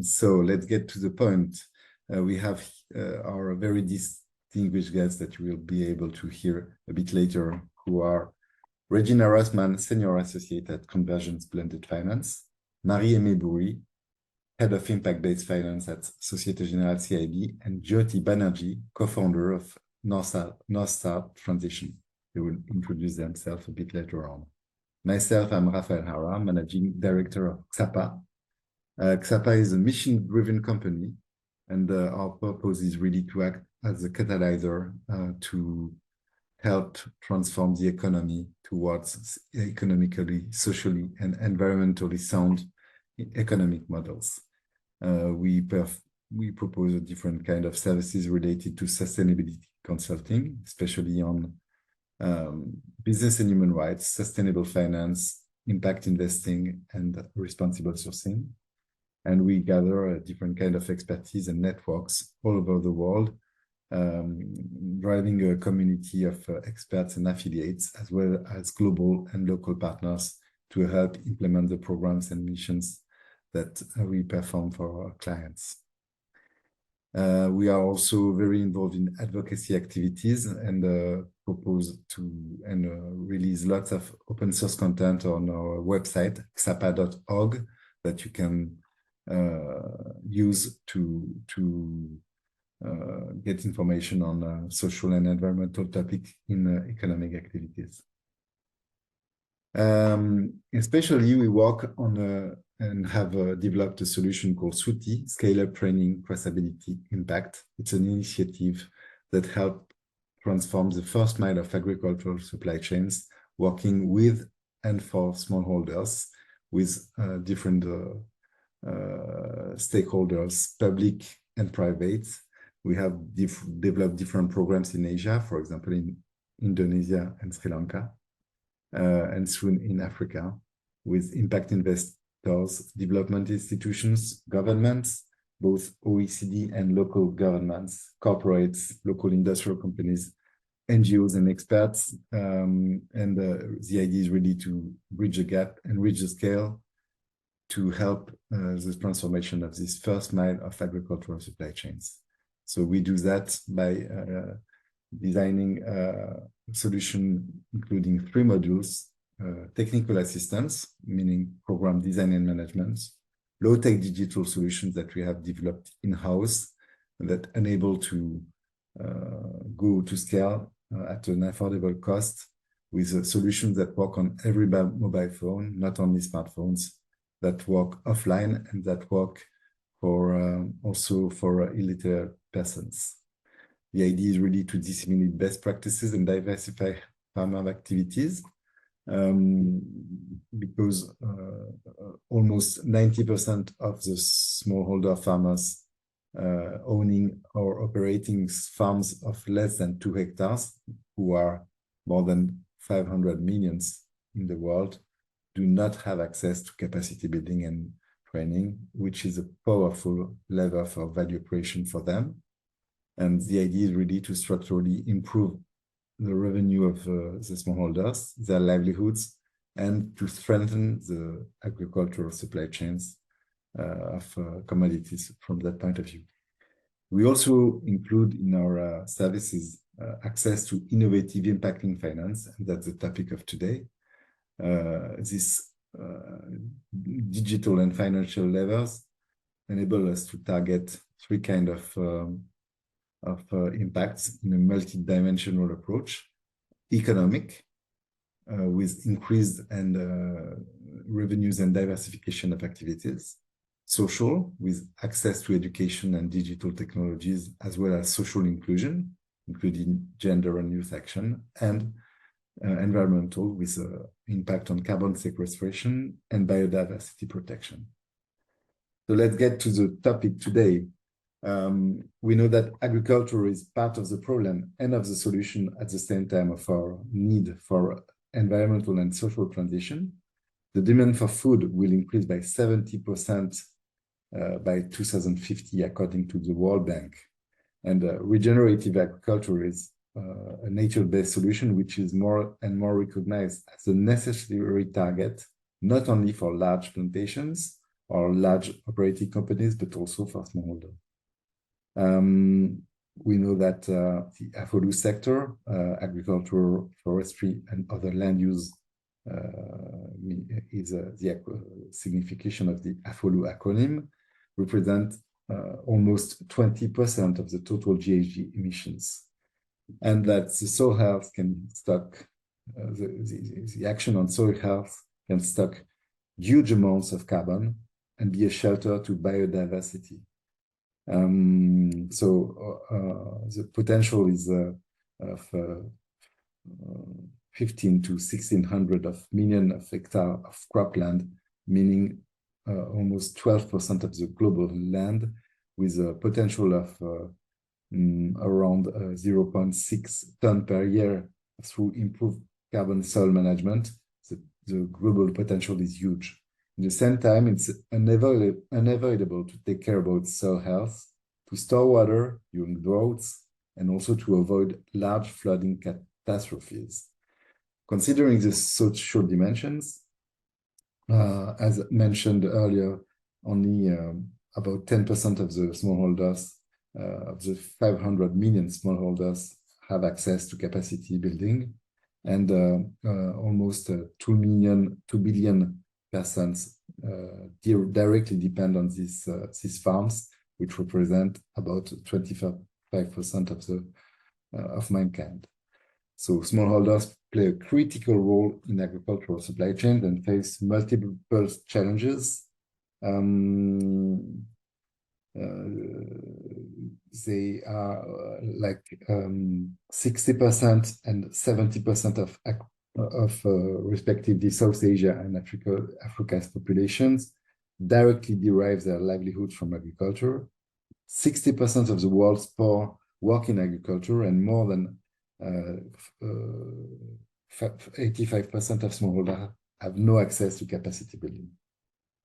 So let's get to the point. We have our very distinguished guests that you will be able to hear a bit later, who are Regina Rossman, Senior Associate at Convergence Blended Finance, Marie-Aimée Bouri, Head of Impact-Based Finance at Societe Generale CIB, and Jyoti Banerjee, co-founder of North Star Transition. They will introduce themselves a bit later on. Myself, I'm Raphael Hara, Managing Director of Ksapa. Ksapa is a mission-driven company, and our purpose is really to act as a catalyzer to help transform the economy towards economically, socially, and environmentally sound economic models. We propose a different kind of services related to sustainability consulting, especially on business and human rights, sustainable finance, impact investing, and responsible sourcing. And we gather a different kind of expertise and networks all over the world, driving a community of experts and affiliates, as well as global and local partners to help implement the programs and missions that we perform for our clients. We are also very involved in advocacy activities and propose to release lots of open source content on our website, ksapa.org, that you can use to get information on social and environmental topics in economic activities. Especially, we work on and have developed a solution called SWOTI, Scale Up Training Traceability Impact. It's an initiative that helps transform the first mile of agricultural supply chains, working with and for smallholders with different stakeholders, public and private. We have developed different programs in Asia, for example, in Indonesia and Sri Lanka, and soon in Africa, with impact investors, development institutions, governments, both OECD and local governments, corporates, local industrial companies, NGOs, and experts. The idea is really to bridge the gap and reach the scale to help the transformation of this first mile of agricultural supply chains. So we do that by designing a solution including 3 modules: technical assistance, meaning program design and management, low-tech digital solutions that we have developed in-house that enable to go to scale at an affordable cost with solutions that work on every mobile phone, not only smartphones, that work offline and that work for also for illiterate persons. The idea is really to disseminate best practices and diversify farmer activities, because almost 90% of the smallholder farmers owning or operating farms of less than 2 hectares, who are more than 500 million in the world, do not have access to capacity building and training, which is a powerful lever for value creation for them. And the idea is really to structurally improve the revenue of the smallholders, their livelihoods, and to strengthen the agricultural supply chains of commodities from that point of view. We also include in our services access to innovative impacting finance, and that's the topic of today. This digital and financial levers enable us to target 3 kinds of impacts in a multi-dimensional approach: economic, with increased and revenues and diversification of activities; social, with access to education and digital technologies, as well as social inclusion, including gender and youth action; and environmental, with impact on carbon sequestration and biodiversity protection. So let's get to the topic today. We know that agriculture is part of the problem and of the solution at the same time of our need for environmental and social transition. The demand for food will increase by 70% by 2050, according to the World Bank. And regenerative agriculture is a nature-based solution, which is more and more recognized as a necessary target, not only for large plantations, or large operating companies, but also for smallholder. We know that the AFOLU sector, agriculture, forestry, and other land use is the signification of the AFOLU acronym, represent almost 20% of the total GHG emissions. And that the soil health can stock, the action on soil health can stock huge amounts of carbon and be a shelter to biodiversity. The potential is of 15 to 1600 million of hectares of cropland, meaning almost 12% of the global land, with a potential of around 0.6 ton per year through improved carbon soil management. The global potential is huge. At the same time, it's unavoidable to take care about soil health, to store water during droughts, and also to avoid large flooding catastrophes. Considering the social dimensions, as mentioned earlier, only about 10% of the smallholders, of the 500 million smallholders, have access to capacity building, and almost 2 billion persons directly depend on these farms, which represent about 25% of mankind. So smallholders play a critical role in agricultural supply chains and face multiple challenges. They are like 60% and 70% of respectively South Asia and Africa's populations directly derive their livelihoods from agriculture. 60% of the world's poor work in agriculture, and more than 85% of smallholders have no access to capacity building.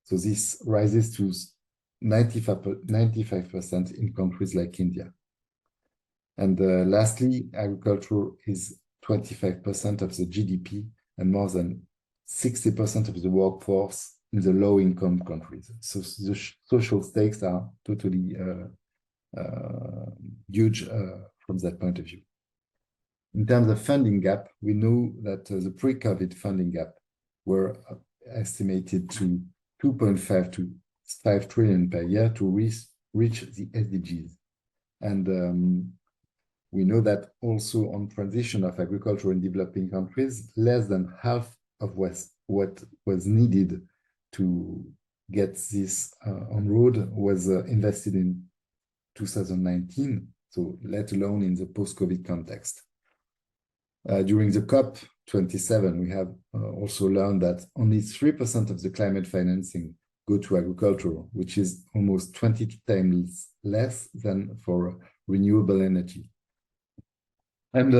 So this rises to 95% in countries like India. And lastly, agriculture is 25% of the GDP and more than 60% of the workforce in the low-income countries. So the social stakes are totally huge from that point of view. In terms of funding gap, we know that the pre-COVID funding gap were estimated to 2.5 to 5 trillion per year to reach the SDGs. And we know that also on transition of agriculture in developing countries, less than half of what was needed to get this on road was invested in 2019, so let alone in the post-COVID context. During the COP27, we have also learned that only 3% of the climate financing go to agriculture, which is almost 20 times less than for renewable energy. And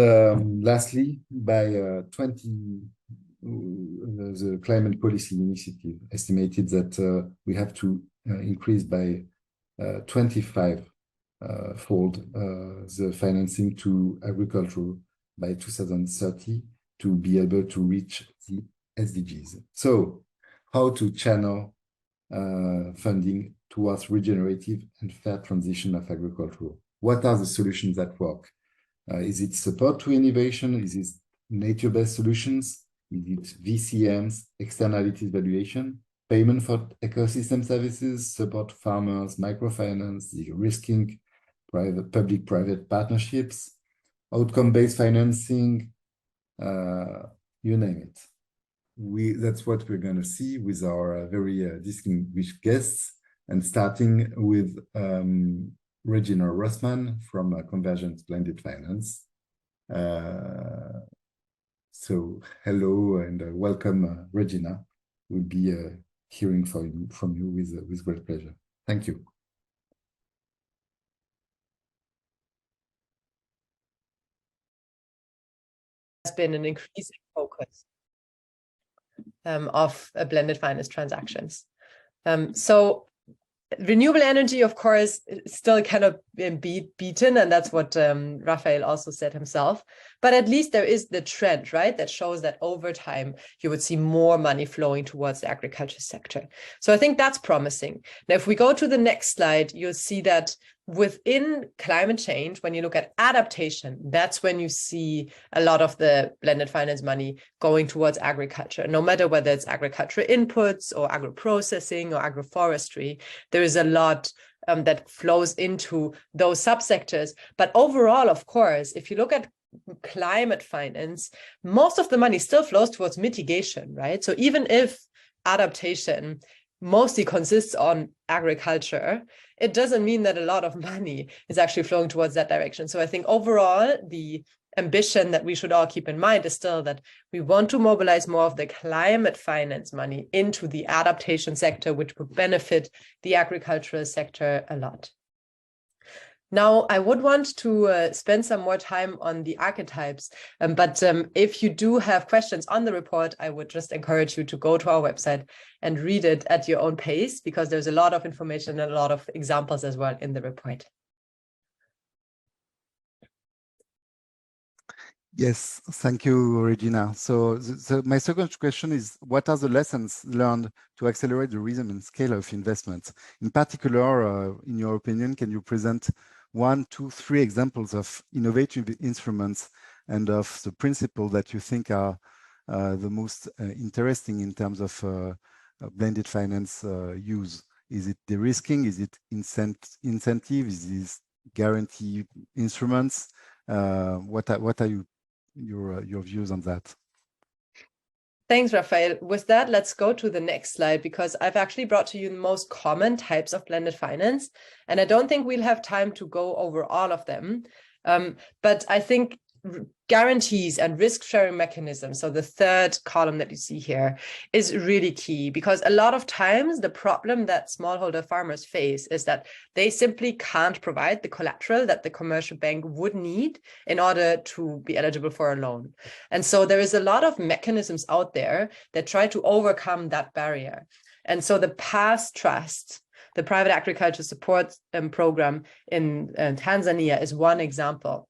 lastly, by the Climate Policy Initiative estimated that we have to increase by 25-fold the financing to agriculture by 2030 to be able to reach the SDGs. So how to channel funding towards regenerative and fair transition of agriculture? What are the solutions that work? Is it support to innovation? Is it nature-based solutions? Is it VCMs, externalities valuation, payment for ecosystem services, support farmers, microfinance, de-risking, public-private partnerships, outcome-based financing, you name it. That's what we're going to see with our very distinguished guests, and starting with Regina Rossman from Convergence Blended Finance. So hello and welcome, Regina. We'll be hearing from you with great pleasure. Thank you. Has been an increasing focus of blended finance transactions. So renewable energy, of course, still cannot be beaten, and that's what Raphael also said himself. But at least there is the trend, right, that shows that over time you would see more money flowing towards the agriculture sector. So I think that's promising. Now, if we go to the next slide, you'll see that within climate change, when you look at adaptation, that's when you see a lot of the blended finance money going towards agriculture. No matter whether it's agricultural inputs or agro-processing or agroforestry, there is a lot that flows into those subsectors. But overall, of course, if you look at climate finance, most of the money still flows towards mitigation, right? So even if adaptation mostly consists on agriculture, it doesn't mean that a lot of money is actually flowing towards that direction. So I think overall, the ambition that we should all keep in mind is still that we want to mobilize more of the climate finance money into the adaptation sector, which would benefit the agricultural sector a lot. Now, I would want to spend some more time on the archetypes, but if you do have questions on the report, I would just encourage you to go to our website and read it at your own pace, because there's a lot of information and a lot of examples as well in the report. Yes, thank you, Regina. So my second question is, what are the lessons learned to accelerate the rhythm and scale of investments? In particular, in your opinion, can you present 1, 2, 3 examples of innovative instruments and of the principles that you think are the most interesting in terms of blended finance use? Is it de-risking? Is it incentive? Is it guarantee instruments? What are your views on that? Thanks, Raphael. With that, let's go to the next slide, because I've actually brought to you the most common types of blended finance, and I don't think we'll have time to go over all of them. But I think guarantees and risk-sharing mechanisms, so the third column that you see here, is really key, because a lot of times the problem that smallholder farmers face is that they simply can't provide the collateral that the commercial bank would need in order to be eligible for a loan. And so there is a lot of mechanisms out there that try to overcome that barrier. And so the Past Trust, the private agriculture support program in Tanzania, is one example,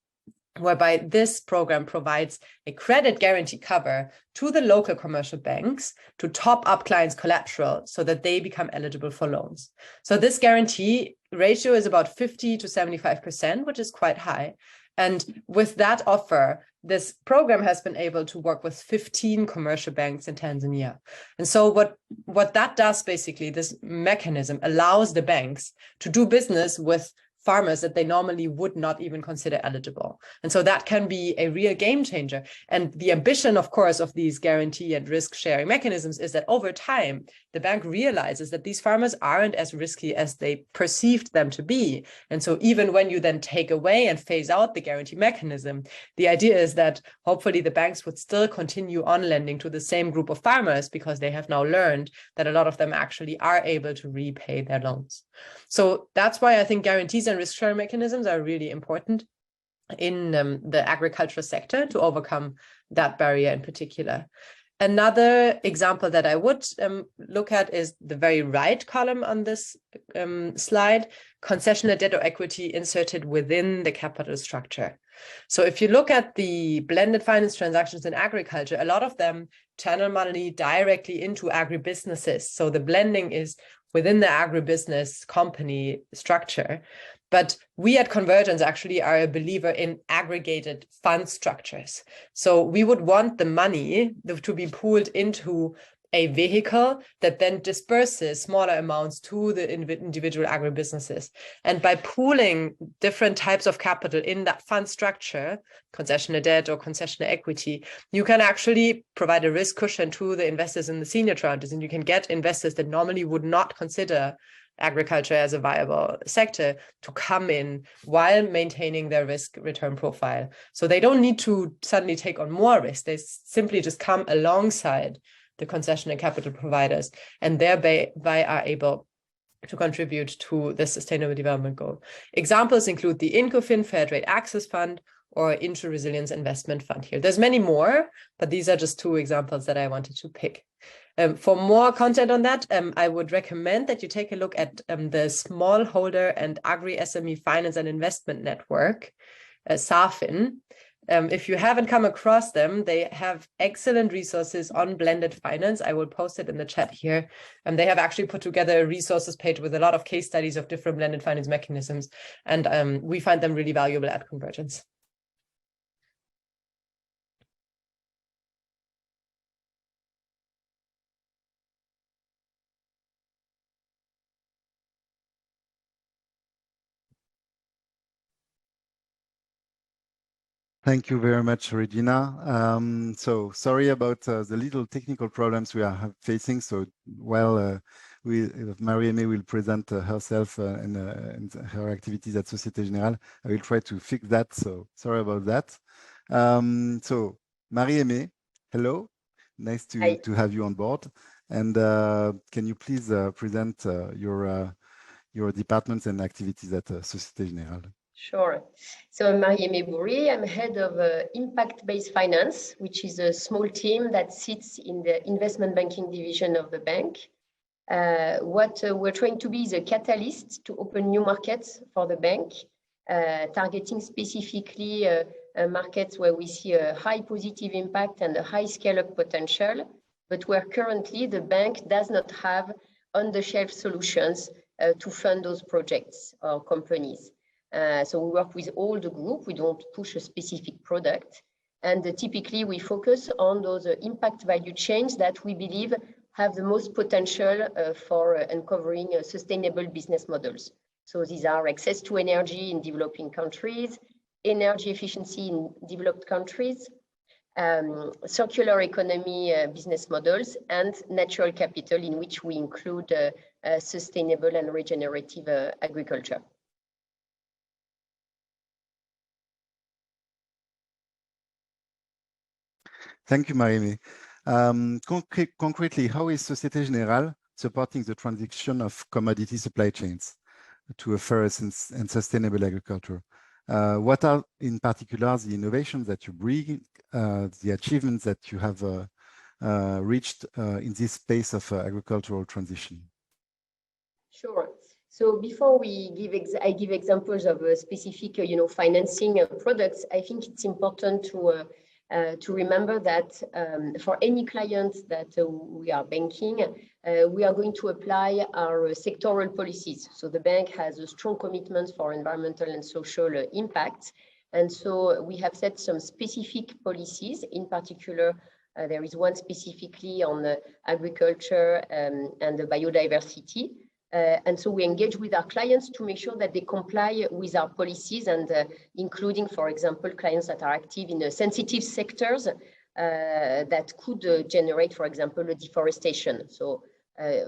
whereby this program provides a credit guarantee cover to the local commercial banks to top up clients' collateral so that they become eligible for loans. So this guarantee ratio is about 50 to 75%, which is quite high. And with that offer, this program has been able to work with 15 commercial banks in Tanzania. And so what that does, basically, this mechanism allows the banks to do business with farmers that they normally would not even consider eligible. And so that can be a real game changer. And the ambition, of course, of these guarantee and risk sharing mechanisms is that over time, the bank realizes that these farmers aren't as risky as they perceived them to be. And so even when you then take away and phase out the guarantee mechanism, the idea is that hopefully the banks would still continue on lending to the same group of farmers, because they have now learned that a lot of them actually are able to repay their loans. So that's why I think guarantees and risk sharing mechanisms are really important in the agricultural sector to overcome that barrier in particular. Another example that I would look at is the very right column on this slide, concessional debt or equity inserted within the capital structure. So if you look at the blended finance transactions in agriculture, a lot of them channel money directly into agribusinesses. So the blending is within the agribusiness company structure. But we at Convergence actually are a believer in aggregated fund structures. So we would want the money to be pooled into a vehicle that then disperses smaller amounts to the individual agribusinesses. And by pooling different types of capital in that fund structure, concessional debt or concessional equity, you can actually provide a risk cushion to the investors in the senior tranches, and you can get investors that normally would not consider agriculture as a viable sector to come in while maintaining their risk return profile. So they don't need to suddenly take on more risk. They simply just come alongside the concession and capital providers, and thereby are able to contribute to the Sustainable Development Goal. Examples include the INCOFIN Fair Trade Access Fund or Inter-Resilience Investment Fund here. There's many more, but these are just two examples that I wanted to pick. For more content on that, I would recommend that you take a look at the Smallholder and Agri-SME Finance and Investment Network, SAFIN. If you haven't come across them, they have excellent resources on blended finance. I will post it in the chat here. They have actually put together a resources page with a lot of case studies of different blended finance mechanisms. And we find them really valuable at Convergence. Thank you very much, Regina. So sorry about the little technical problems we are facing. So while Marie-Aimée will present herself and her activities at Société Générale, I will try to fix that. So sorry about that. So Marie-Aimée, hello. Nice to have you on board. And can you please present your departments and activities at Société Générale? Sure. So I'm Marie-Aimée Bourry. I'm head of impact-based finance, which is a small team that sits in the investment banking division of the bank. What we're trying to be is a catalyst to open new markets for the bank, targeting specifically markets where we see a high positive impact and a high scale-up potential, but where currently the bank does not have on-the-shelf solutions to fund those projects or companies. So we work with all the group. We don't push a specific product. And typically we focus on those impact value chains that we believe have the most potential for uncovering sustainable business models. So these are access to energy in developing countries, energy efficiency in developed countries, circular economy business models, and natural capital, in which we include sustainable and regenerative agriculture. Thank you, Marie-Aimée. Concretely, how is Société Générale supporting the transition of commodity supply chains to a fair and sustainable agriculture? What are, in particular, the innovations that you bring, the achievements that you have reached in this space of agricultural transition? Sure. So before we I give examples of specific, financing products, I think it's important to remember that for any client that we are banking, we are going to apply our sectoral policies. So the bank has a strong commitment for environmental and social impact. And so we have set some specific policies. In particular, there is one specifically on agriculture and the biodiversity. And so we engage with our clients to make sure that they comply with our policies, and including, for example, clients that are active in sensitive sectors that could generate, for example, a deforestation. So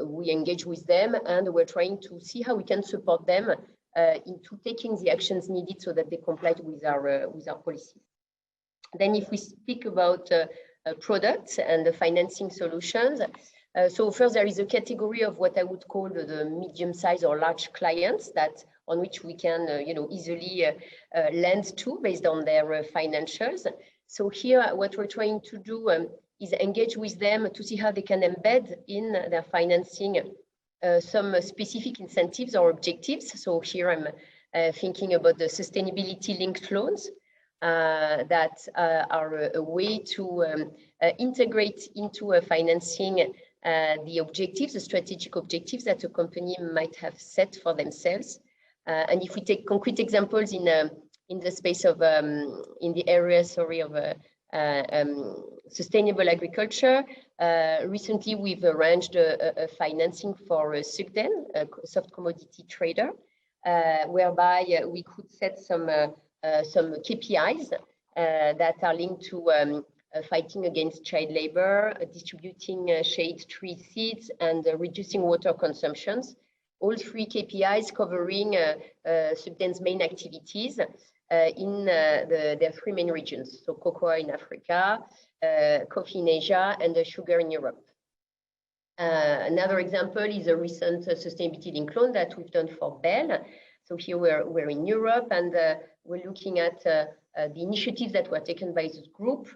we engage with them, and we're trying to see how we can support them into taking the actions needed so that they comply with our policies. Then if we speak about products and the financing solutions, so first, there is a category of what I would call the medium-sized or large clients on which we can, easily lend to based on their financials. So here, what we're trying to do is engage with them to see how they can embed in their financing some specific incentives or objectives. So here, I'm thinking about the sustainability-linked loans that are a way to integrate into a financing the objectives, the strategic objectives that a company might have set for themselves. And if we take concrete examples in the space of, in the area, of sustainable agriculture, recently we've arranged a financing for Sugden, a soft commodity trader, whereby we could set some KPIs that are linked to fighting against child labor, distributing shade tree seeds, and reducing water consumptions. All three KPIs covering Sugden's main activities in their three main regions. So cocoa in Africa, coffee in Asia, and sugar in Europe. Another example is a recent sustainability-linked loan that we've done for Bell. So here we're in Europe, and we're looking at the initiatives that were taken by this group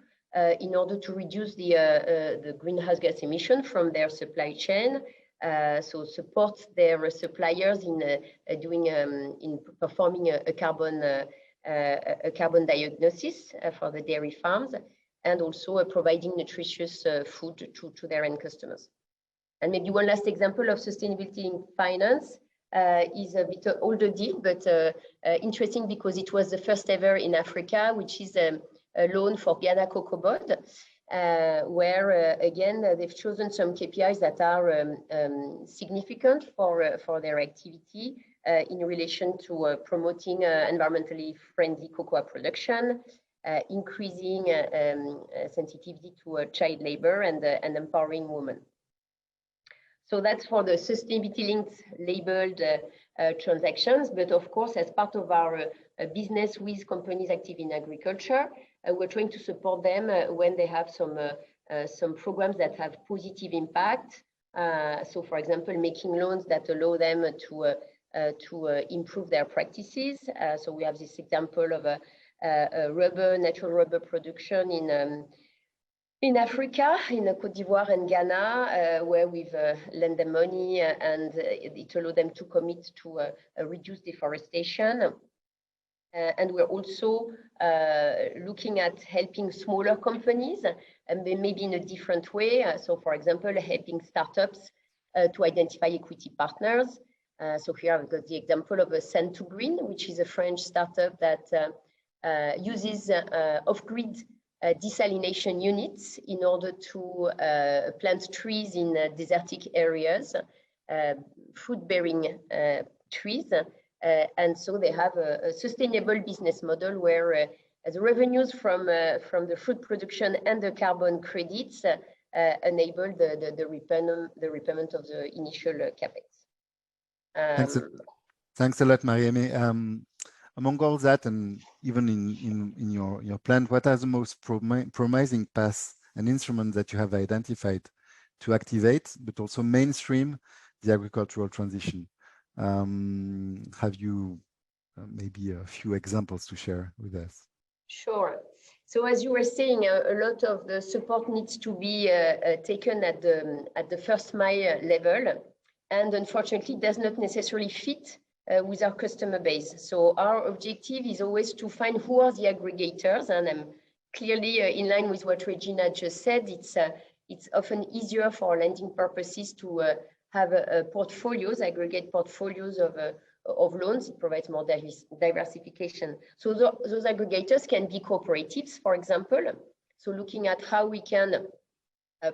in order to reduce the greenhouse gas emission from their supply chain. So support their suppliers in performing a carbon diagnosis for the dairy farms, and also providing nutritious food to their end customers. And maybe one last example of sustainability in finance is a bit older deal, but interesting because it was the first ever in Africa, which is a loan for Ghana Cocoa Board, where again they've chosen some KPIs that are significant for their activity in relation to promoting environmentally friendly cocoa production, increasing sensitivity to child labor, and empowering women. So that's for the sustainability-linked labeled transactions. But of course, as part of our business with companies active in agriculture, we're trying to support them when they have some programs that have positive impact. So, for example, making loans that allow them to improve their practices. So we have this example of a natural rubber production in Africa, in Côte d'Ivoire and Ghana, where we've lent them money and it allowed them to commit to reduce deforestation. And we're also looking at helping smaller companies, and maybe in a different way. So, for example, helping startups to identify equity partners. So here I've got the example of a Send to Green, which is a French startup that uses off-grid desalination units in order to plant trees in desertic areas, fruit-bearing trees. And so they have a sustainable business model where the revenues from the fruit production and the carbon credits enable the repayment of the initial capex. Thanks a lot, Marie-Aimée. Among all that, and even in your plan, what are the most promising paths and instruments that you have identified to activate, but also mainstream the agricultural transition? Have you maybe a few examples to share with us? Sure. So as you were saying, a lot of the support needs to be taken at the first mile level, and unfortunately does not necessarily fit with our customer base. So our objective is always to find who are the aggregators, and I'm clearly in line with what Regina just said. It's often easier for lending purposes to have aggregate portfolios of loans. It provides more diversification. So those aggregators can be cooperatives, for example. So looking at how we can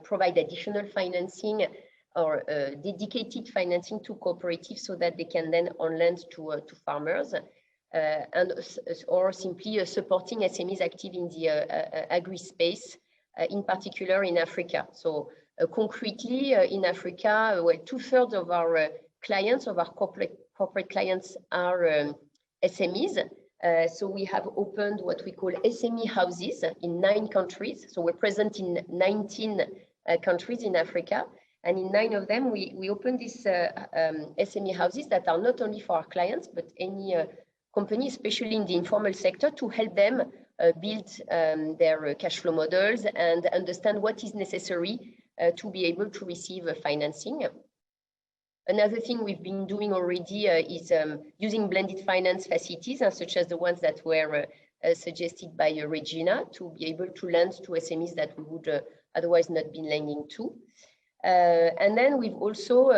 provide additional financing or dedicated financing to cooperatives so that they can then on lend to farmers, or simply supporting SMEs active in the agri space, in particular in Africa. So concretely in Africa, well, 2/3 of our clients, of our corporate clients, are SMEs. So we have opened what we call SME houses in 9 countries. So we're present in 19 countries in Africa. And in 9 of them, we opened these SME houses that are not only for our clients, but any company, especially in the informal sector, to help them build their cash flow models and understand what is necessary to be able to receive financing. Another thing we've been doing already is using blended finance facilities, such as the ones that were suggested by Regina, to be able to lend to SMEs that we would otherwise not be lending to. And then we've also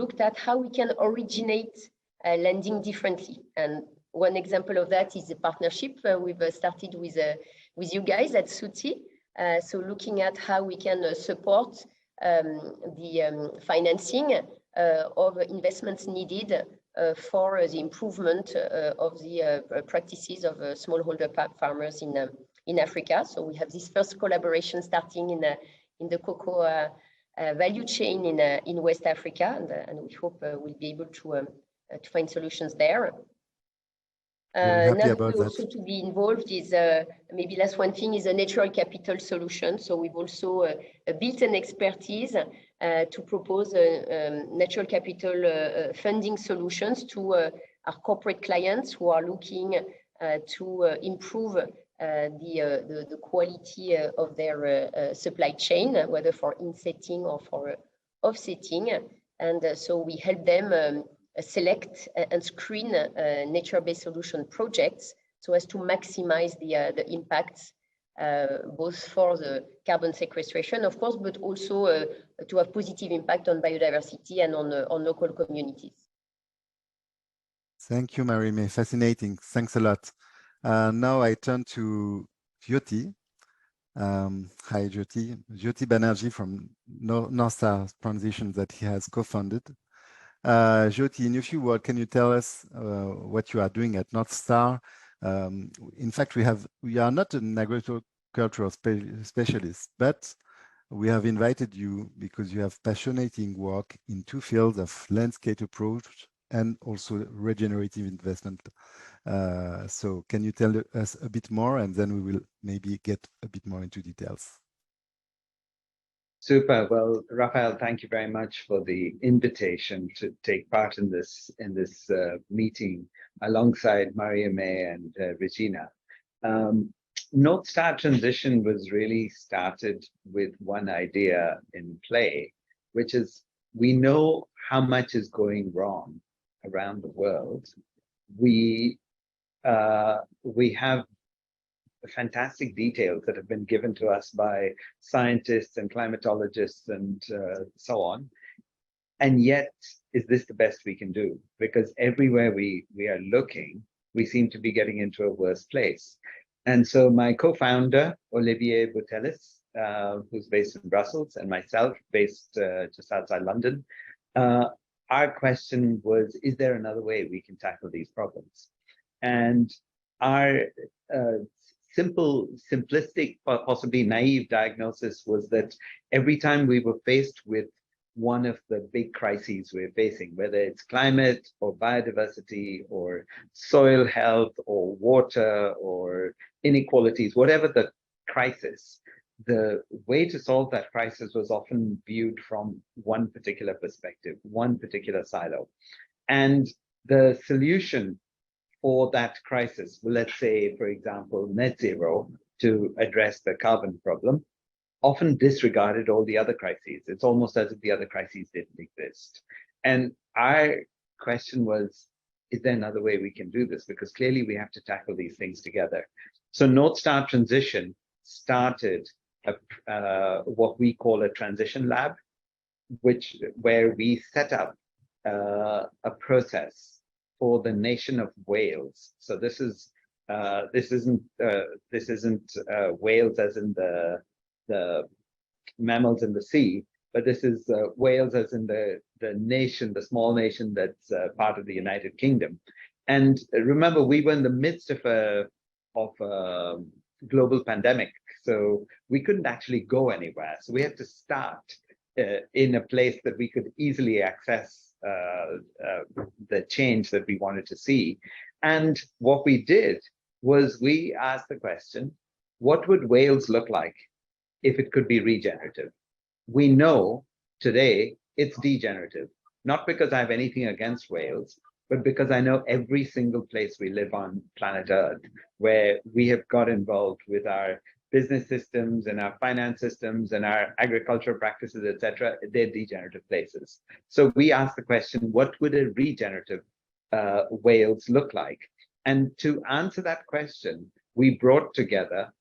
looked at how we can originate lending differently. And one example of that is the partnership we've started with you guys at Suti. So looking at how we can support the financing of investments needed for the improvement of the practices of smallholder farmers in Africa. So we have this first collaboration starting in the cocoa value chain in West Africa, and we hope we'll be able to find solutions there. Another way also to be involved is maybe last one thing is a natural capital solution. So we've also built an expertise to propose natural capital funding solutions to our corporate clients who are looking to improve the quality of their supply chain, whether for insetting or for offsetting. And so we help them select and screen nature-based solution projects so as to maximize the impacts, both for the carbon sequestration, of course, but also to have positive impact on biodiversity and on local communities. Thank you, Marie-May. Fascinating. Thanks a lot. Now I turn to Jyoti. Hi, Jyoti. Jyoti Banerjee from North Star Transition that he has co-founded. Jyoti, in a few words, can you tell us what you are doing at North Star? In fact, we are not an agricultural specialist, but we have invited you because you have passionate work in two fields of landscape approach and also regenerative investment. So can you tell us a bit more, and then we will maybe get a bit more into details. Super. Well, Raphael, thank you very much for the invitation to take part in this meeting alongside Marie-May and Regina. North Star Transition was really started with one idea in play, which is we know how much is going wrong around the world. We have fantastic details that have been given to us by scientists and climatologists and so on. And yet, is this the best we can do? Because everywhere we are looking, we seem to be getting into a worse place. And so my co-founder, Olivier Boutelis, who's based in Brussels, and myself, based just outside London, our question was, is there another way we can tackle these problems? And our simplistic, possibly naive diagnosis was that every time we were faced with one of the big crises we're facing, whether it's climate or biodiversity or soil health or water or inequalities, whatever the crisis, the way to solve that crisis was often viewed from one particular perspective, one particular silo. And the solution for that crisis, well, let's say, for example, net zero to address the carbon problem, often disregarded all the other crises. It's almost as if the other crises didn't exist. And our question was, is there another way we can do this? Because clearly we have to tackle these things together. So North Star Transition started what we call a transition lab, where we set up a process for the nation of Wales. So this isn't Wales as in the mammals in the sea, but this is Wales as in the nation, the small nation that's part of the United Kingdom. And remember, we were in the midst of a global pandemic, so we couldn't actually go anywhere. So we had to start in a place that we could easily access the change that we wanted to see. And what we did was we asked the question, what would Wales look like if it could be regenerative? We know today it's degenerative, not because I have anything against Wales, but because I know every single place we live on planet Earth where we have got involved with our business systems and our finance systems and our agricultural practices, etc., they're degenerative places. So we asked the question, what would a regenerative Wales look like? And to answer that question, we brought together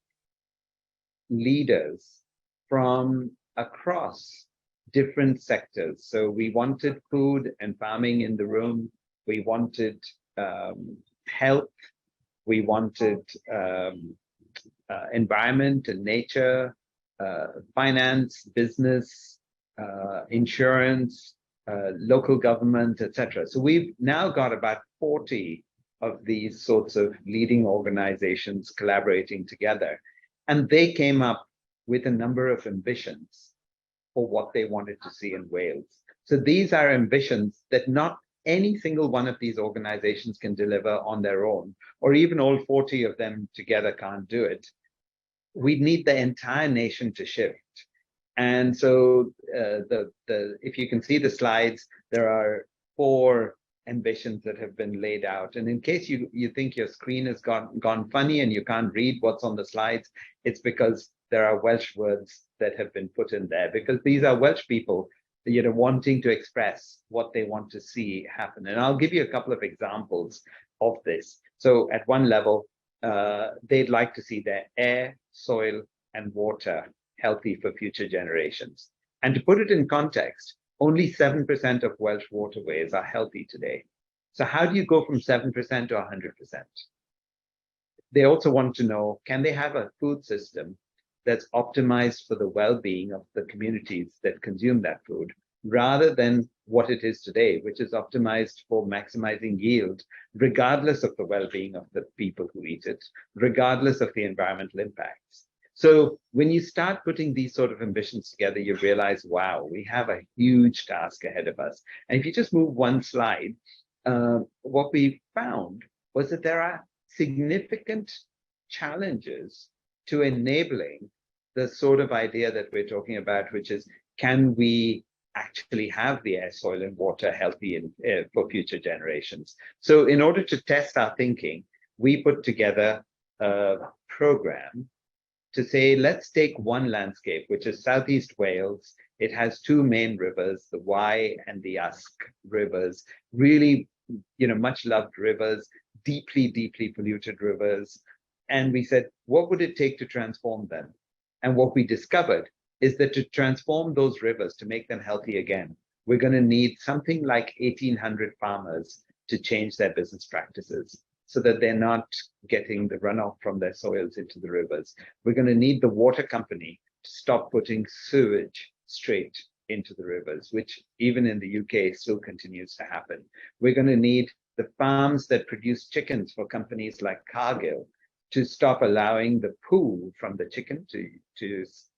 leaders from across different sectors. So we wanted food and farming in the room. We wanted health. We wanted environment and nature, finance, business, insurance, local government, etc. So we've now got about 40 of these sorts of leading organizations collaborating together. And they came up with a number of ambitions for what they wanted to see in Wales. So these are ambitions that not any single one of these organizations can deliver on their own, or even all 40 of them together can't do it. We need the entire nation to shift. And so if you can see the slides, there are 4 ambitions that have been laid out. And in case you think your screen has gone funny and you can't read what's on the slides, it's because there are Welsh words that have been put in there, because these are Welsh people, wanting to express what they want to see happen. And I'll give you a couple of examples of this. So at one level, they'd like to see their air, soil, and water healthy for future generations. And to put it in context, only 7% of Welsh waterways are healthy today. So how do you go from 7% to 100%? They also want to know, can they have a food system that's optimized for the well-being of the communities that consume that food, rather than what it is today, which is optimized for maximizing yield, regardless of the well-being of the people who eat it, regardless of the environmental impacts. So when you start putting these sort of ambitions together, you realize, wow, we have a huge task ahead of us. And if you just move one slide, what we found was that there are significant challenges to enabling the sort of idea that we're talking about, which is, can we actually have the air, soil, and water healthy for future generations? So in order to test our thinking, we put together a program to say, let's take one landscape, which is Southeast Wales. It has two main rivers, the Wye and the Usk rivers, really, much loved rivers, deeply, deeply polluted rivers. And we said, what would it take to transform them? And what we discovered is that to transform those rivers, to make them healthy again, we're going to need something like 1,800 farmers to change their business practices, so that they're not getting the runoff from their soils into the rivers. We're going to need the water company to stop putting sewage straight into the rivers, which even in the UK still continues to happen. We're going to need the farms that produce chickens for companies like Cargill to stop allowing the poo from the chicken, to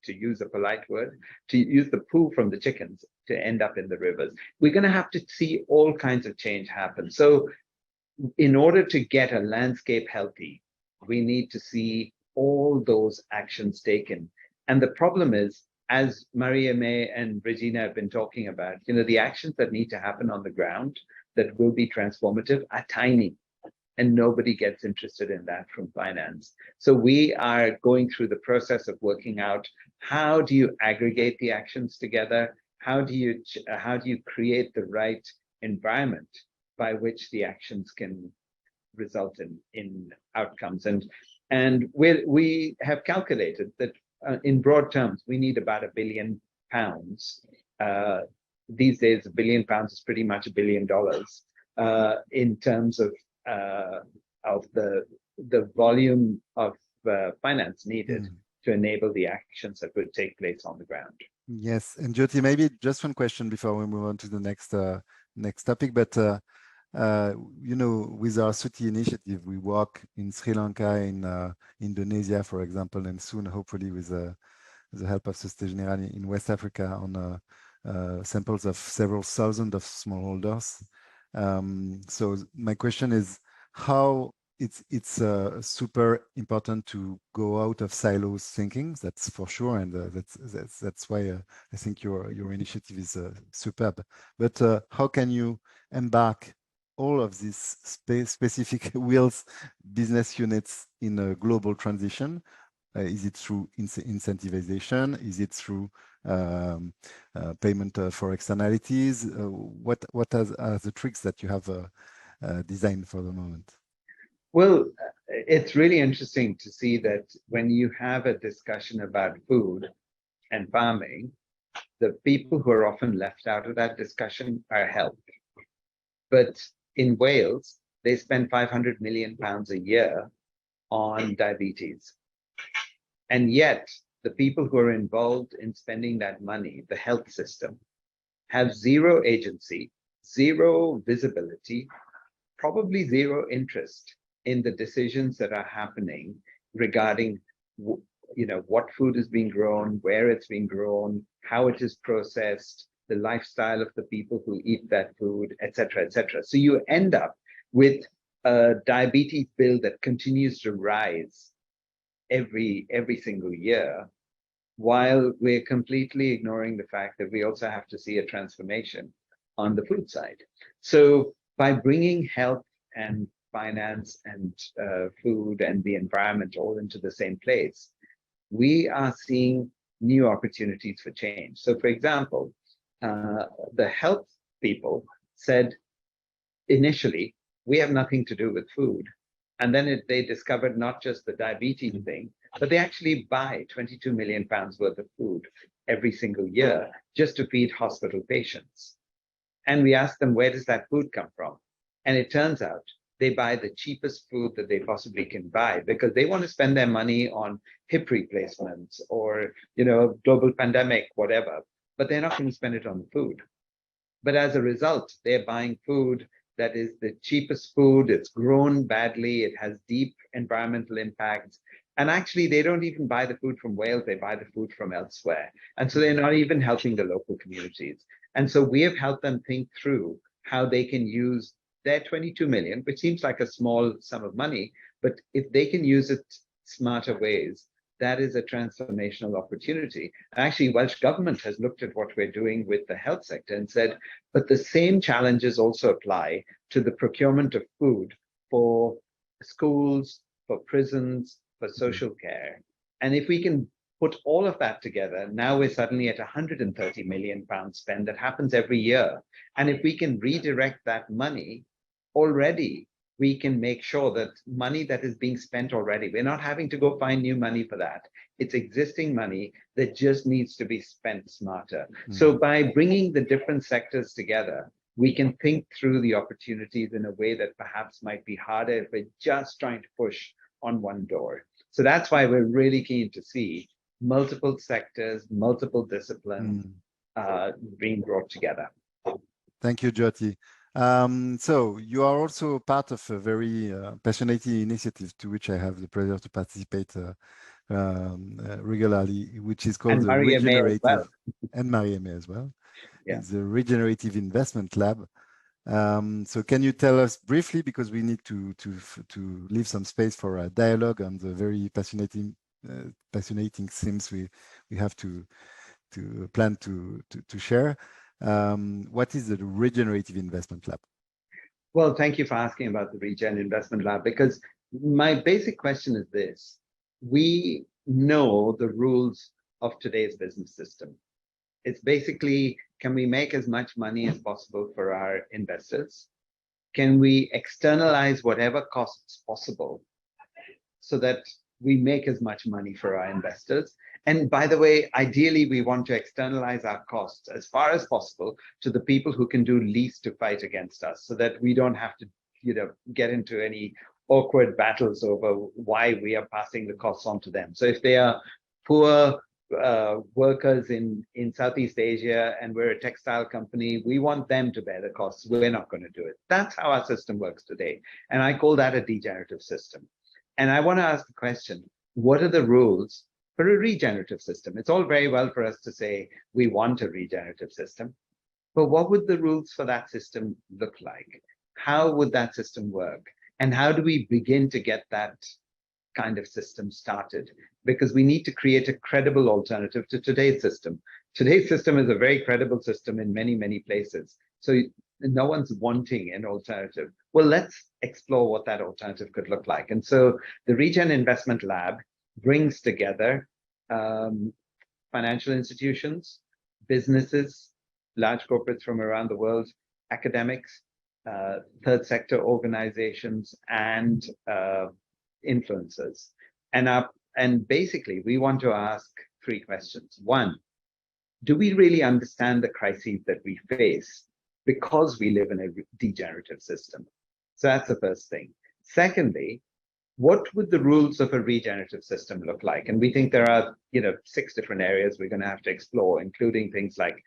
use a polite word, to use the poo from the chickens to end up in the rivers. We're going to have to see all kinds of change happen. So in order to get a landscape healthy, we need to see all those actions taken. And the problem is, as Maria May and Regina have been talking about, the actions that need to happen on the ground that will be transformative are tiny, and nobody gets interested in that from finance. So we are going through the process of working out, how do you aggregate the actions together? How do you create the right environment by which the actions can result in outcomes? And we have calculated that in broad terms, we need about £1 billion. These days, £1 billion is pretty much $1 billion in terms of the volume of finance needed to enable the actions that would take place on the ground. Yes, and Jyoti, maybe just one question before we move on to the next topic. But with our Suti initiative, we work in Sri Lanka, in Indonesia, for example, and soon, hopefully, with the help of Société Générale in West Africa, on samples of several thousand of smallholders. So my question is, how it's super important to go out of silos thinking, that's for sure, and that's why I think your initiative is superb. But how can you embark all of these specific wheels business units in a global transition? Is it through incentivization? Is it through payment for externalities? What are the tricks that you have designed for the moment? Well, it's really interesting to see that when you have a discussion about food and farming, the people who are often left out of that discussion are health. But in Wales, they spend £500 million a year on diabetes. And yet, the people who are involved in spending that money, the health system, have zero agency, zero visibility, probably zero interest in the decisions that are happening regarding, what food is being grown, where it's being grown, how it is processed, the lifestyle of the people who eat that food, etc., etc. So you end up with a diabetes bill that continues to rise every single year, while we're completely ignoring the fact that we also have to see a transformation on the food side. So by bringing health and finance and food and the environment all into the same place, we are seeing new opportunities for change. So, for example, the health people said initially, we have nothing to do with food. And then they discovered not just the diabetes thing, but they actually buy 22 million pounds worth of food every single year just to feed hospital patients. And we asked them, where does that food come from? And it turns out they buy the cheapest food that they possibly can buy because they want to spend their money on hip replacements or, global pandemic, whatever, but they're not going to spend it on the food. But as a result, they're buying food that is the cheapest food. It's grown badly. It has deep environmental impacts. And actually, they don't even buy the food from Wales. They buy the food from elsewhere. And so they're not even helping the local communities. And so we have helped them think through how they can use their 22 million, which seems like a small sum of money, but if they can use it smarter ways, that is a transformational opportunity. Actually, Welsh government has looked at what we're doing with the health sector and said, but the same challenges also apply to the procurement of food for schools, for prisons, for social care. And if we can put all of that together, now we're suddenly at 130 million pounds spend that happens every year. And if we can redirect that money already, we can make sure that money that is being spent already, we're not having to go find new money for that. It's existing money that just needs to be spent smarter. So by bringing the different sectors together, we can think through the opportunities in a way that perhaps might be harder if we're just trying to push on one door. So that's why we're really keen to see multiple sectors, multiple disciplines being brought together. Thank you, Jyoti. So you are also part of a very passionate initiative to which I have the pleasure to participate regularly, which is called the Regenerative, and Marie-Aimée as well. Yeah. It's the Regenerative Investment Lab. So can you tell us briefly, because we need to leave some space for a dialogue on the very fascinating themes we have to plan to share. What is the Regenerative Investment Lab? Well, thank you for asking about the Regen Investment Lab, because my basic question is this. We know the rules of today's business system. It's basically, can we make as much money as possible for our investors? Can we externalize whatever costs possible so that we make as much money for our investors? And by the way, ideally, we want to externalize our costs as far as possible to the people who can do least to fight against us, so that we don't have to, get into any awkward battles over why we are passing the costs on to them. So if they are poor workers in Southeast Asia and we're a textile company, we want them to bear the costs. We're not going to do it. That's how our system works today. And I call that a degenerative system. And I want to ask the question, what are the rules for a regenerative system? It's all very well for us to say we want a regenerative system, but what would the rules for that system look like? How would that system work? And how do we begin to get that kind of system started? Because we need to create a credible alternative to today's system. Today's system is a very credible system in many, many places. So no one's wanting an alternative. Well, let's explore what that alternative could look like. And so the Regen Investment Lab brings together financial institutions, businesses, large corporates from around the world, academics, third sector organizations, and influencers. And basically, we want to ask three questions. One, do we really understand the crises that we face because we live in a degenerative system? So that's the first thing. Secondly, what would the rules of a regenerative system look like? And we think there are, 6 different areas we're going to have to explore, including things like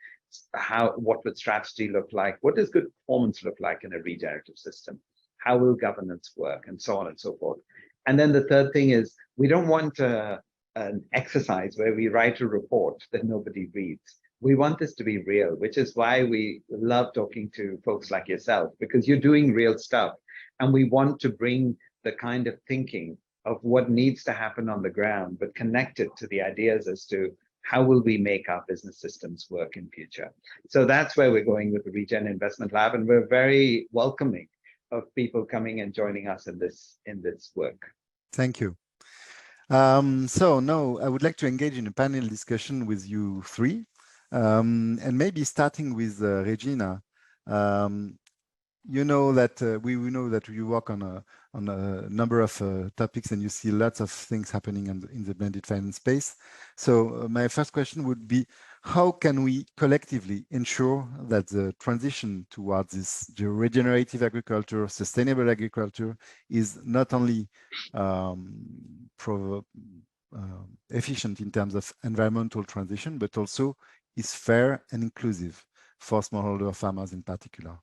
what would strategy look like? What does good performance look like in a regenerative system? How will governance work? And so on and so forth. And then the third thing is, we don't want an exercise where we write a report that nobody reads. We want this to be real, which is why we love talking to folks like yourself, because you're doing real stuff. And we want to bring the kind of thinking of what needs to happen on the ground, but connect it to the ideas as to how will we make our business systems work in future? So that's where we're going with the Regen Investment Lab, and we're very welcoming of people coming and joining us in this work. Thank you. So now I would like to engage in a panel discussion with you three, and maybe starting with Regina. You know that we know that you work on a number of topics, and you see lots of things happening in the blended finance space. So my first question would be, how can we collectively ensure that the transition towards this regenerative agriculture, sustainable agriculture, is not only efficient in terms of environmental transition, but also is fair and inclusive for smallholder farmers in particular?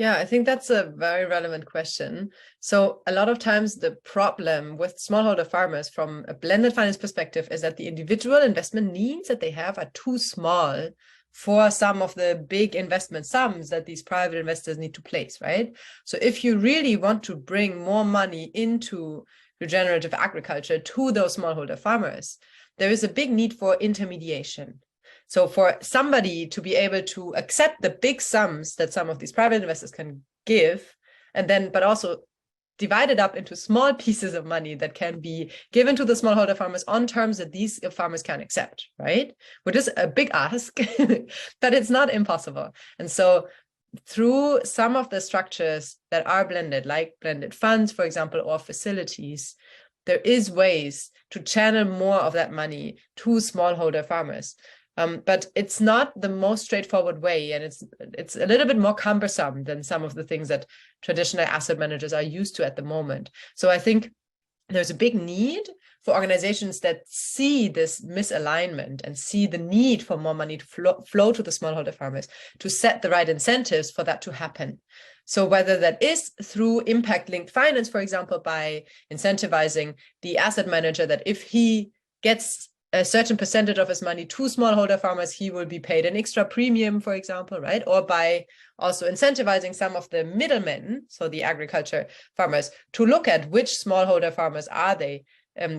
Yeah, I think that's a very relevant question. So a lot of times the problem with smallholder farmers from a blended finance perspective is that the individual investment needs that they have are too small for some of the big investment sums that these private investors need to place, right? So if you really want to bring more money into regenerative agriculture to those smallholder farmers, there is a big need for intermediation. So for somebody to be able to accept the big sums that some of these private investors can give, and then, but also divide it up into small pieces of money that can be given to the smallholder farmers on terms that these farmers can accept, right? Which is a big ask, but it's not impossible. And so through some of the structures that are blended, like blended funds, for example, or facilities, there is ways to channel more of that money to smallholder farmers. But it's not the most straightforward way, and it's a little bit more cumbersome than some of the things that traditional asset managers are used to at the moment. So I think there's a big need for organizations that see this misalignment and see the need for more money to flow to the smallholder farmers to set the right incentives for that to happen. So whether that is through impact-linked finance, for example, by incentivizing the asset manager that if he gets a certain percentage of his money to smallholder farmers, he will be paid an extra premium, for example, right? Or by also incentivizing some of the middlemen, so the agriculture farmers, to look at which smallholder farmers are they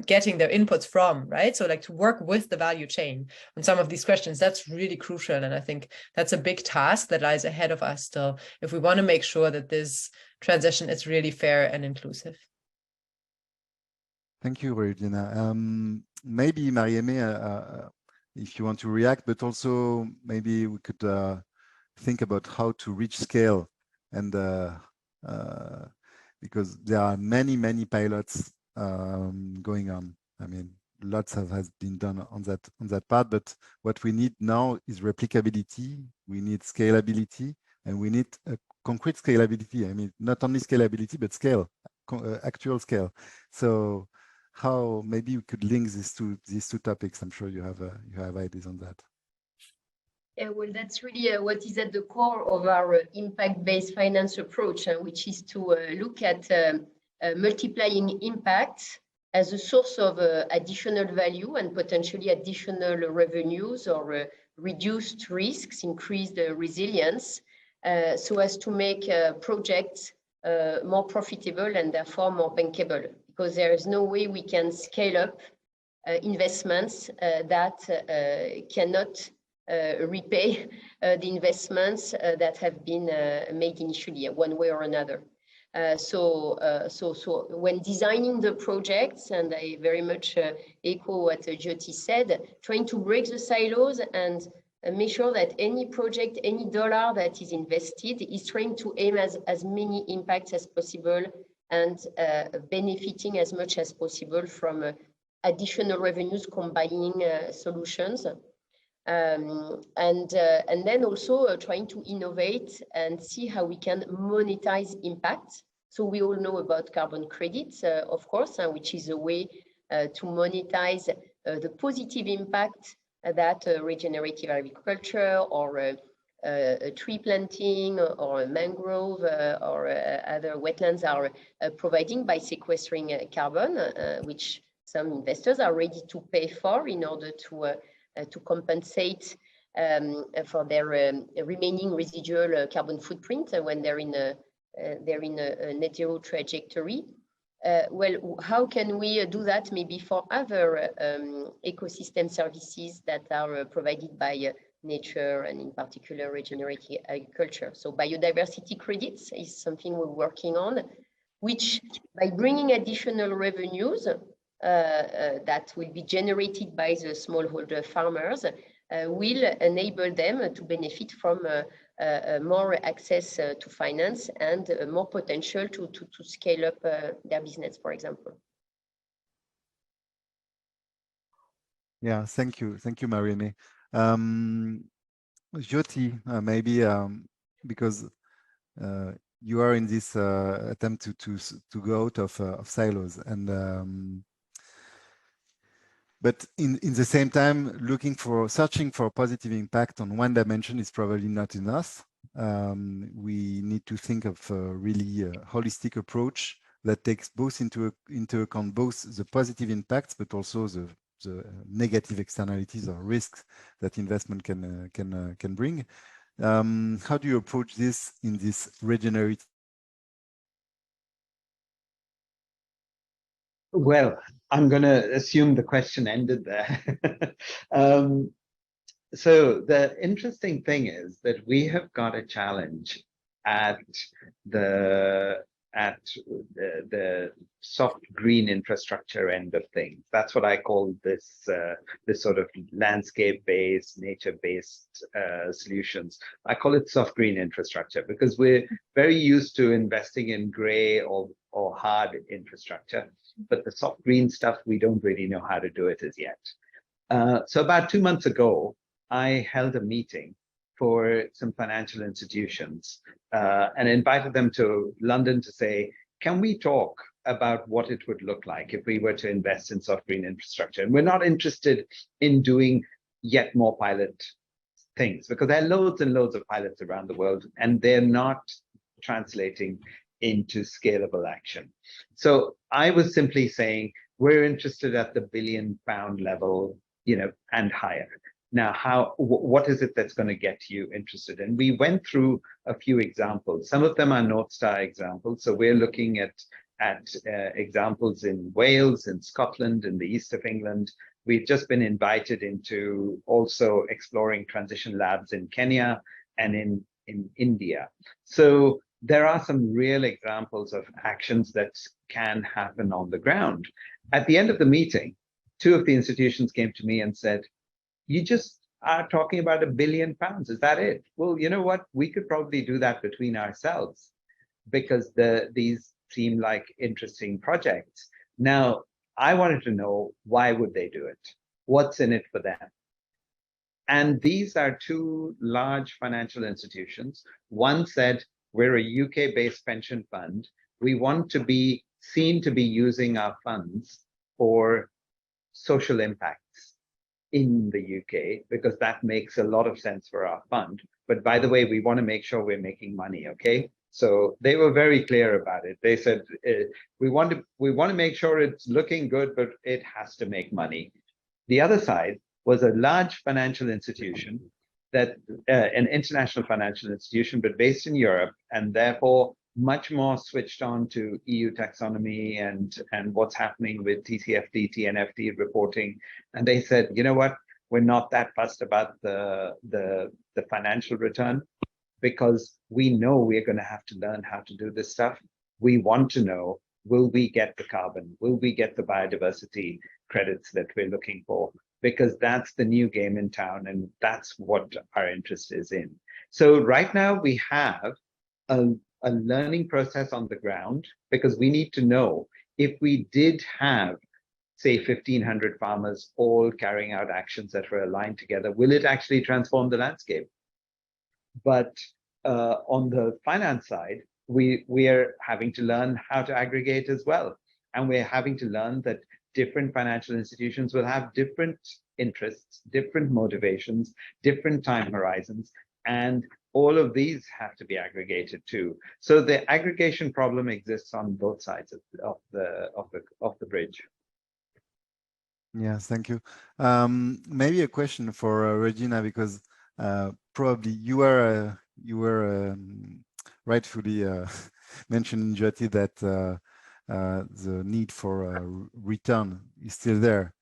getting their inputs from, right? So like to work with the value chain on some of these questions, that's really crucial. And I think that's a big task that lies ahead of us still, if we want to make sure that this transition is really fair and inclusive. Thank you, Regina. Maybe Marie-Aimée, if you want to react, but also maybe we could think about how to reach scale, and because there are many pilots going on. I mean, lots has been done on that part, but what we need now is replicability. We need scalability, and we need a concrete scalability. I mean, not only scalability, but scale, actual scale. So how maybe we could link these two topics. I'm sure you have ideas on that. Yeah, well, that's really what is at the core of our impact-based finance approach, which is to look at multiplying impact as a source of additional value and potentially additional revenues, or reduced risks, increased resilience, so as to make projects more profitable and therefore more bankable. Because there is no way we can scale up investments that cannot repay the investments that have been made initially, one way or another. So when designing the projects, and I very much echo what Jyoti said, trying to break the silos and make sure that any project, any dollar that is invested is trying to aim as many impacts as possible, and benefiting as much as possible from additional revenues, combining solutions. And then also trying to innovate and see how we can monetize impact. So we all know about carbon credits, of course, which is a way to monetize the positive impact that regenerative agriculture, or tree planting, or mangrove, or other wetlands are providing by sequestering carbon, which some investors are ready to pay for in order to compensate for their remaining residual carbon footprint when they're in a net zero trajectory. Well, how can we do that maybe for other ecosystem services that are provided by nature and in particular regenerative agriculture? So biodiversity credits is something we're working on, which by bringing additional revenues that will be generated by the smallholder farmers will enable them to benefit from more access to finance and more potential to scale up their business, for example. Yeah, thank you, Marie-Aimée. Jyoti, maybe because you are in this attempt to go out of silos, and but in the same time, searching for positive impact on one dimension is probably not enough. We need to think of a really holistic approach that takes both into account both the positive impacts, but also the negative externalities or risks that investment can bring. How do you approach this in this regenerative? Well, I'm going to assume the question ended there. So the interesting thing is that we have got a challenge at the soft green infrastructure end of things. That's what I call this this sort of landscape-based, nature-based solutions. I call it soft green infrastructure because we're very used to investing in gray or hard infrastructure, but the soft green stuff, we don't really know how to do it as yet. So about 2 months ago, I held a meeting for some financial institutions and invited them to London to say, can we talk about what it would look like if we were to invest in soft green infrastructure? And we're not interested in doing yet more pilot things because there are loads and loads of pilots around the world and they're not translating into scalable action. So I was simply saying, we're interested at the £1 billion level, and higher. Now, what is it that's going to get you interested? And we went through a few examples. Some of them are North Star examples. So we're looking at examples in Wales, in Scotland, in the east of England. We've just been invited into also exploring transition labs in Kenya and in India. So there are some real examples of actions that can happen on the ground. At the end of the meeting, 2 of the institutions came to me and said, you just are talking about £1 billion. Is that it? Well, you know what? We could probably do that between ourselves because these seem like interesting projects. Now, I wanted to know, why would they do it? What's in it for them? And these are 2 large financial institutions. One said, we're a UK-based pension fund. We want to be seen to be using our funds for social impacts in the UK, because that makes a lot of sense for our fund. But by the way, we want to make sure we're making money, okay? So they were very clear about it. They said, we want to make sure it's looking good, but it has to make money. The other side was a large financial institution that an international financial institution, but based in Europe, and therefore much more switched on to EU taxonomy and what's happening with TCFD, TNFD reporting. And they said, you know what, we're not that fussed about the financial return because we know we're going to have to learn how to do this stuff. We want to know, will we get the carbon? Will we get the biodiversity credits that we're looking for? Because that's the new game in town, and that's what our interest is in. So right now we have a learning process on the ground, because we need to know if we did have, say, 1,500 farmers all carrying out actions that were aligned together, will it actually transform the landscape? But on the finance side, we are having to learn how to aggregate as well. And we're having to learn that different financial institutions will have different interests, different motivations, different time horizons, and all of these have to be aggregated too. So the aggregation problem exists on both sides of the bridge. Yes, thank you. Maybe a question for Regina, because probably you were rightfully mentioning, Jyoti, that the need for a return is still there.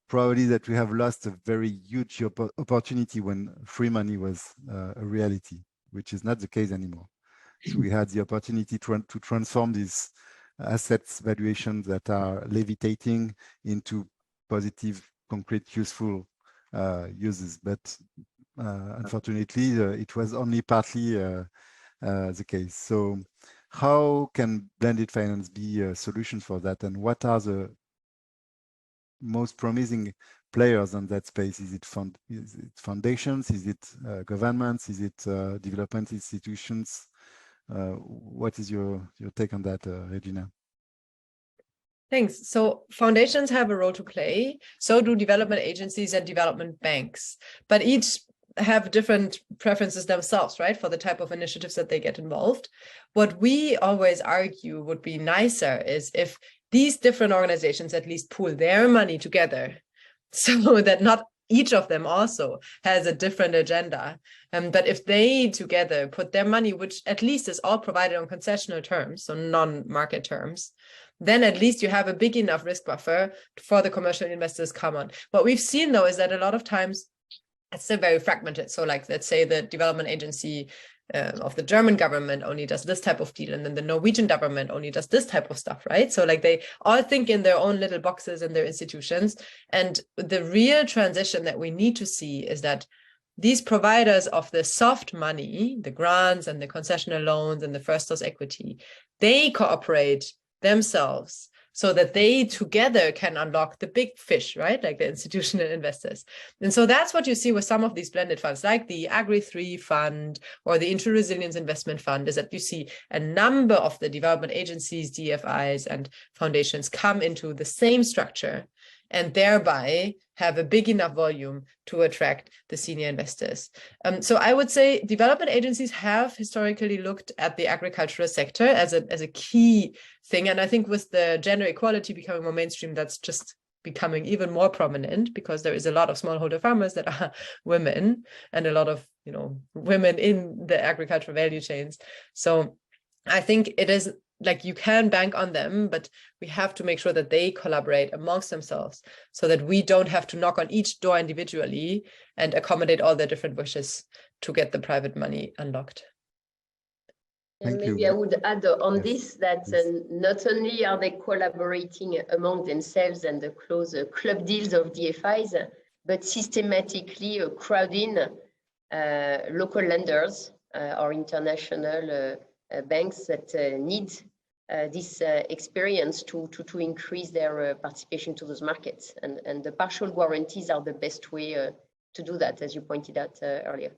Probably that we have lost a very huge opportunity when free money was a reality, which is not the case anymore. So we had the opportunity to transform these assets valuations that are levitating into positive, concrete, useful uses. But unfortunately, it was only partly the case. So how can blended finance be a solution for that? And what are the most promising players on that space? Is it foundations? Is it governments? Is it development institutions? What is your take on that, Regina? Thanks. So foundations have a role to play. So do development agencies and development banks, but each have different preferences themselves, right, for the type of initiatives that they get involved. What we always argue would be nicer is if these different organizations at least pool their money together so that not each of them also has a different agenda. But if they together put their money, which at least is all provided on concessional terms, so non-market terms, then at least you have a big enough risk buffer for the commercial investors come on. What we've seen, though, is that a lot of times it's still very fragmented. So like, let's say the development agency of the German government only does this type of deal, and then the Norwegian government only does this type of stuff, right? So like they all think in their own little boxes in their institutions. And the real transition that we need to see is that these providers of the soft money, the grants and the concessional loans and the first loss equity, they cooperate themselves so that they together can unlock the big fish, right? Like the institutional investors. And so that's what you see with some of these blended funds, like the Agri3 fund or the Inter-Resilience Investment Fund, is that you see a number of the development agencies, DFIs, and foundations come into the same structure and thereby have a big enough volume to attract the senior investors. So I would say development agencies have historically looked at the agricultural sector as a key thing. And I think with the gender equality becoming more mainstream, that's just becoming even more prominent, because there is a lot of smallholder farmers that are women and a lot of, you know, women in the agricultural value chains. So I think it is like you can bank on them, but we have to make sure that they collaborate amongst themselves so that we don't have to knock on each door individually and accommodate all their different wishes to get the private money unlocked. And maybe I would add on this that not only are they collaborating among themselves and the close club deals of DFIs, but systematically crowding local lenders or international banks that need this experience to increase their participation to those markets. And the partial guarantees are the best way to do that, as you pointed out earlier.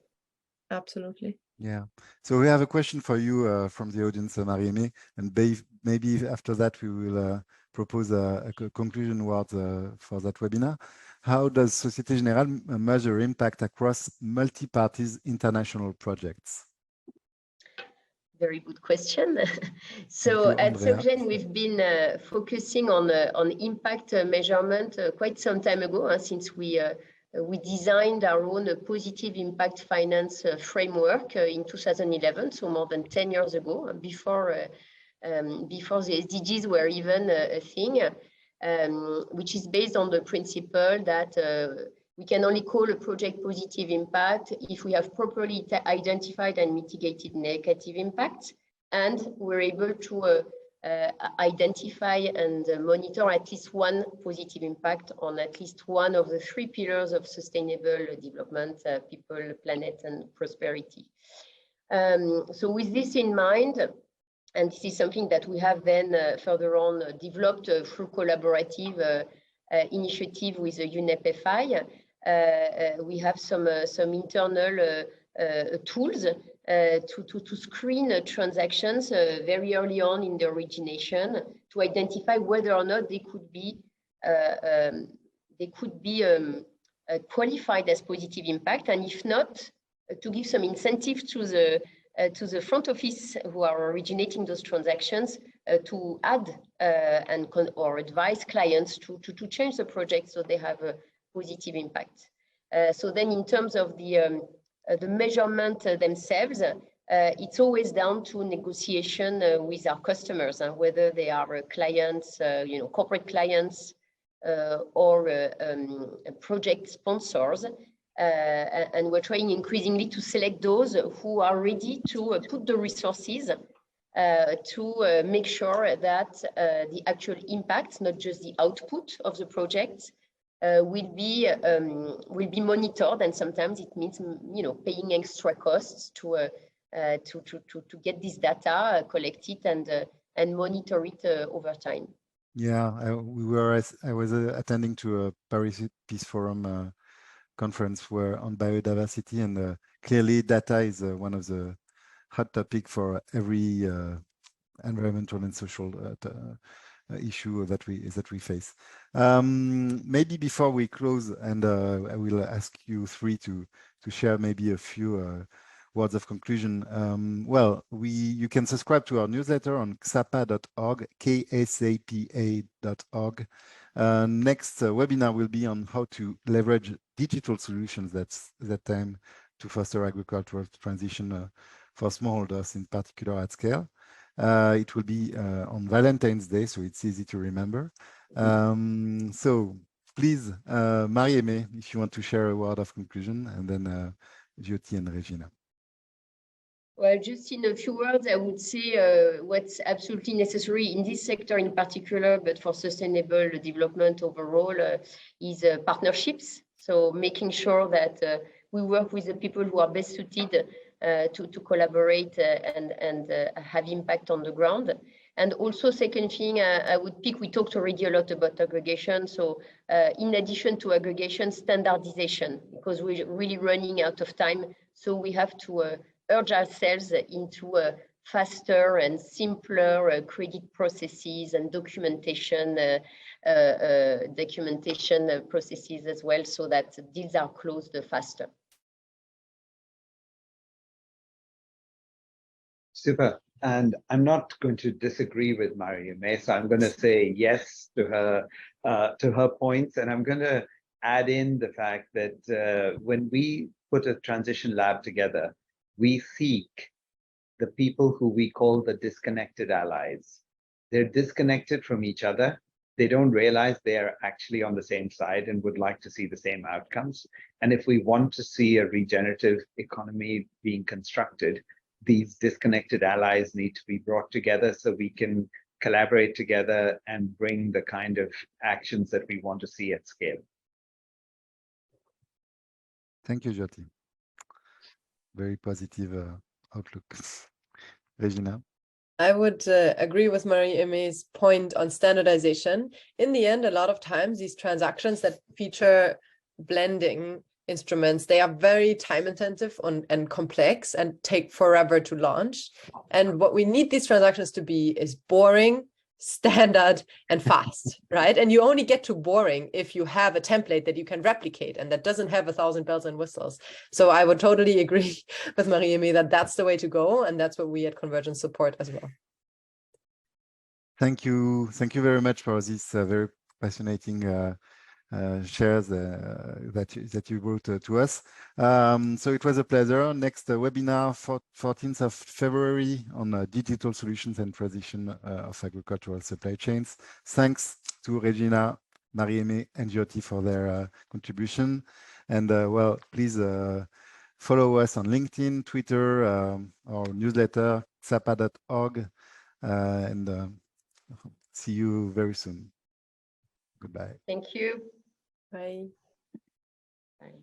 Absolutely. Yeah. So we have a question for you from the audience, Marie-Aimée, and maybe after that we will propose a conclusion word for that webinar. How does Société Générale measure impact across multi-parties international projects? Very good question. So at SocGen, we've been focusing on impact measurement quite some time ago, since we designed our own positive impact finance framework in 2011, so more than 10 years ago, before the SDGs were even a thing, which is based on the principle that we can only call a project positive impact if we have properly identified and mitigated negative impacts, and we're able to identify and monitor at least one positive impact on at least one of the three pillars of sustainable development: people, planet, and prosperity. So with this in mind, and this is something that we have then further on developed through collaborative initiative with UNEP FI. We have some internal tools to screen transactions very early on in the origination to identify whether or not they could be qualified as positive impact, and if not, to give some incentive to the front office who are originating those transactions to add or advise clients to change the project so they have a positive impact. So then in terms of the measurement themselves, it's always down to negotiation with our customers, and whether they are clients, corporate clients, or project sponsors. And we're trying increasingly to select those who are ready to put the resources to make sure that the actual impact, not just the output of the project, will be monitored. And sometimes it means, paying extra costs to get this data, collect it, and monitor it over time. Yeah, I was attending to a Paris Peace Forum conference on biodiversity, and clearly data is one of the hot topic for every environmental and social issue that we face. Maybe before we close, and I will ask you three to share maybe a few words of conclusion. Well, you can subscribe to our newsletter on ksapa.org, ksapa.org. Next webinar will be on how to leverage digital solutions that time to foster agricultural transition for smallholders, in particular at scale. It will be on Valentine's Day, so it's easy to remember. So please, Marie-Aimée, if you want to share a word of conclusion, and then Jyoti and Regina. Well, just in a few words, I would say what's absolutely necessary in this sector in particular, but for sustainable development overall, is partnerships. So making sure that we work with the people who are best suited to collaborate and have impact on the ground. And also, second thing, I would pick, we talked already a lot about aggregation. So in addition to aggregation, standardization, because we're really running out of time. So we have to urge ourselves into faster and simpler credit processes and documentation processes as well, so that deals are closed faster. Super. And I'm not going to disagree with Marie-Aimée, so I'm going to say yes to her points, and I'm going to add in the fact that when we put a transition lab together, we seek the people who we call the disconnected allies. They're disconnected from each other. They don't realize they are actually on the same side and would like to see the same outcomes. And if we want to see a regenerative economy being constructed, these disconnected allies need to be brought together so we can collaborate together and bring the kind of actions that we want to see at scale. Thank you, Jyoti. Very positive outlook. Regina? I would agree with Marie-Aimée's point on standardization. In the end, a lot of times these transactions that feature blending instruments, they are very time intensive and complex and take forever to launch. And what we need these transactions to be is boring, standard, and fast, right? And you only get to boring if you have a template that you can replicate and that doesn't have 1,000 bells and whistles. So I would totally agree with Marie-Aimée that that's the way to go, and that's what we at Convergence support as well. Thank you very much for this very fascinating shares that you brought to us. So it was a pleasure. Next webinar, 14th of February, on digital solutions and transition of agricultural supply chains. Thanks to Regina, Marie-Aimée, and Jyoti for their contribution. And well, please follow us on LinkedIn, Twitter, our newsletter, ksapa.org, and see you very soon. Goodbye. Thank you. Bye. Bye.